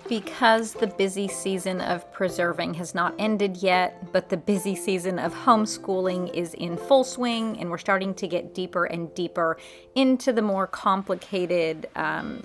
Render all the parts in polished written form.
Because the busy season of preserving has not ended yet, but the busy season of homeschooling is in full swing, and we're starting to get deeper and deeper into the more complicated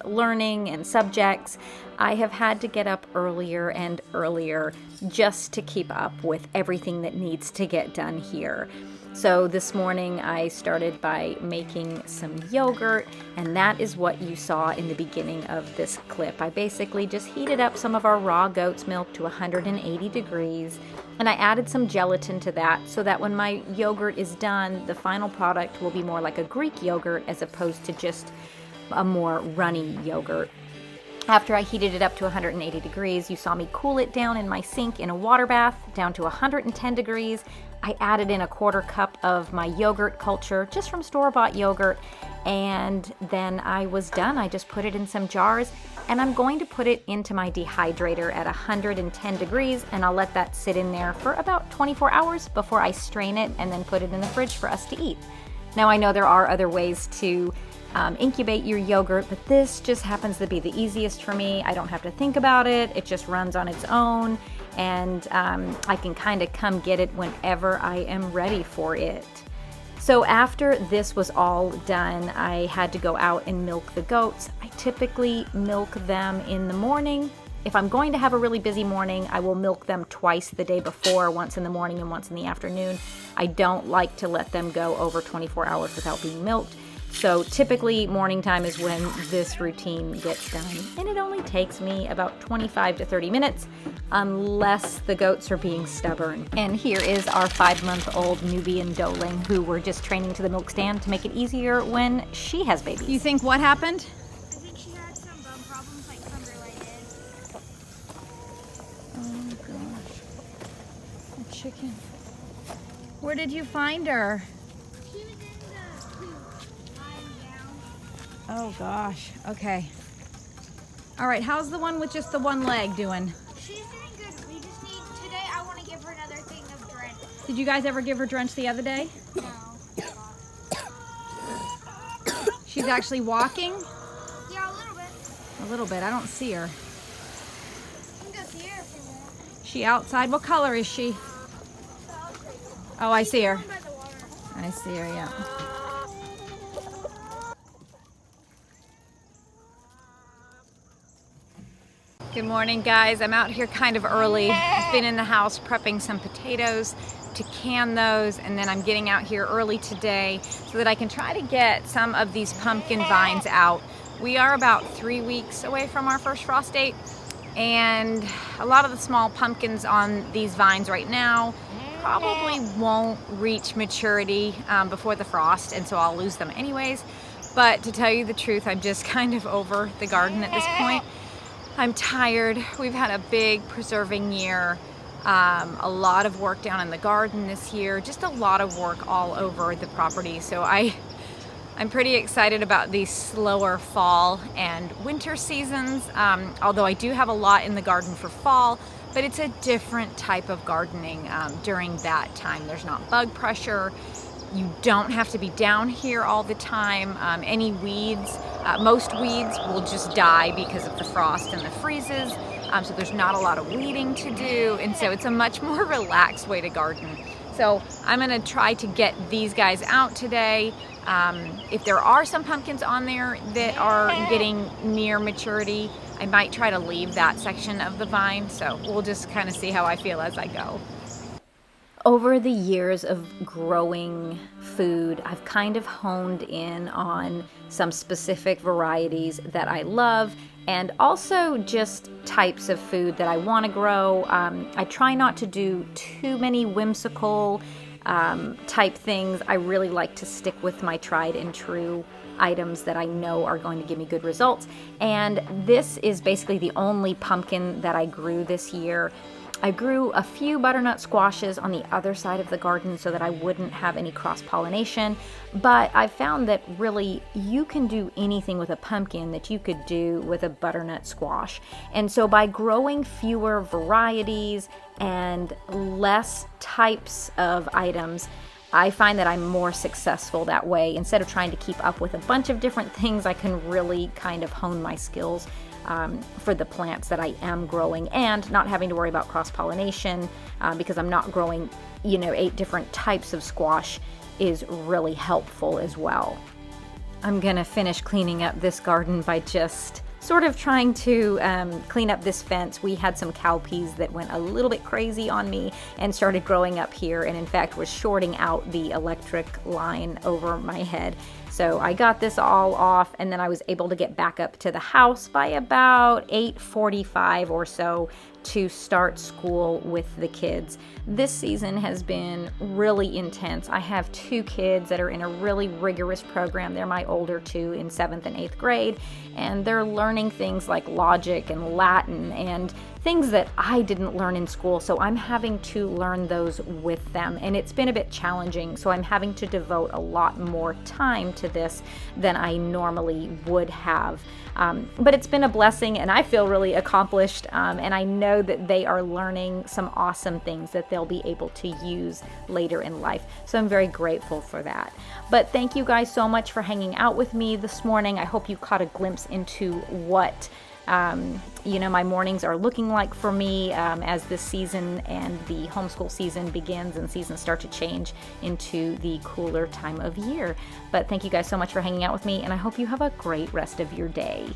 learning and subjects, I have had to get up earlier and earlier just to keep up with everything that needs to get done here. So this morning I started by making some yogurt, and that is what you saw in the beginning of this clip. I basically just heated up some of our raw goat's milk to 180 degrees, and I added some gelatin to that so that when my yogurt is done, the final product will be more like a Greek yogurt as opposed to just a more runny yogurt. After I heated it up to 180 degrees, you saw me cool it down in my sink in a water bath down to 110 degrees. I added in a 1/4 cup of my yogurt culture, just from store-bought yogurt, and then I was done. I just put it in some jars, and I'm going to put it into my dehydrator at 110 degrees, and I'll let that sit in there for about 24 hours before I strain it and then put it in the fridge for us to eat. Now, I know there are other ways to incubate your yogurt, but this just happens to be the easiest for me. I don't have to think about it. It just runs on its own, and I can kind of come get it whenever I am ready for it. So after this was all done, I had to go out and milk the goats. I typically milk them in the morning. If I'm going to have a really busy morning, I will milk them twice the day before, once in the morning and once in the afternoon. I don't like to let them go over 24 hours without being milked. So typically morning time is when this routine gets done, and it only takes me about 25 to 30 minutes unless the goats are being stubborn. And here is our 5-month-old Nubian doeling who we're just training to the milk stand to make it easier when she has babies. You think what happened? I think she had some bone problems like Thunder did. Oh gosh, a chicken. Where did you find her? She was in the coop, lying down. Oh gosh, okay. All right, how's the one with just the one leg doing? She's doing good. We just need, today I want to give her another thing of drench. Did you guys ever give her drench the other day? No. She's actually walking? Yeah, a little bit. A little bit, I don't see her. You can go see her if you want. She outside, what color is she? Oh, I see her. Down by the water. I see her, yeah. Good morning, guys. I'm out here kind of early. I've been in the house prepping some potatoes to can those, and then I'm getting out here early today so that I can try to get some of these pumpkin vines out. We are about 3 weeks away from our first frost date, and a lot of the small pumpkins on these vines right now probably won't reach maturity before the frost, and so I'll lose them anyways. But to tell you the truth, I'm just kind of over the garden at this point. I'm tired. We've had a big preserving year, a lot of work down in the garden this year, just a lot of work all over the property. So I'm pretty excited about these slower fall and winter seasons, although I do have a lot in the garden for fall, but it's a different type of gardening during that time. There's not bug pressure. You don't have to be down here all the time. Any weeds, most weeds will just die because of the frost and the freezes. So there's not a lot of weeding to do. And so it's a much more relaxed way to garden. So I'm gonna try to get these guys out today. If there are some pumpkins on there that are getting near maturity, I might try to leave that section of the vine. So we'll just kind of see how I feel as I go. Over the years of growing food, I've kind of honed in on some specific varieties that I love, and also just types of food that I want to grow. I try not to do too many whimsical type things. I really like to stick with my tried and true items that I know are going to give me good results. And this is basically the only pumpkin that I grew this year. I grew a few butternut squashes on the other side of the garden so that I wouldn't have any cross-pollination, but I found that really you can do anything with a pumpkin that you could do with a butternut squash. And so by growing fewer varieties and less types of items, I find that I'm more successful that way. Instead of trying to keep up with a bunch of different things, I can really kind of hone my skills for the plants that I am growing, and not having to worry about cross-pollination because I'm not growing, 8 different types of squash is really helpful as well. I'm gonna finish cleaning up this garden by just sort of trying to clean up this fence. We had some cowpeas that went a little bit crazy on me and started growing up here, and in fact was shorting out the electric line over my head. So I got this all off, and then I was able to get back up to the house by about 8:45 or so to start school with the kids. This season has been really intense. I have 2 kids that are in a really rigorous program. They're my older 2 in 7th and 8th grade, and they're learning things like logic and Latin and things that I didn't learn in school, so I'm having to learn those with them, and it's been a bit challenging, so I'm having to devote a lot more time to this than I normally would have. But it's been a blessing, and I feel really accomplished, and I know that they are learning some awesome things that they'll be able to use later in life, so I'm very grateful for that. But thank you guys so much for hanging out with me this morning. I hope you caught a glimpse into what my mornings are looking like for me as this season and the homeschool season begins and seasons start to change into the cooler time of year. But thank you guys so much for hanging out with me, and I hope you have a great rest of your day.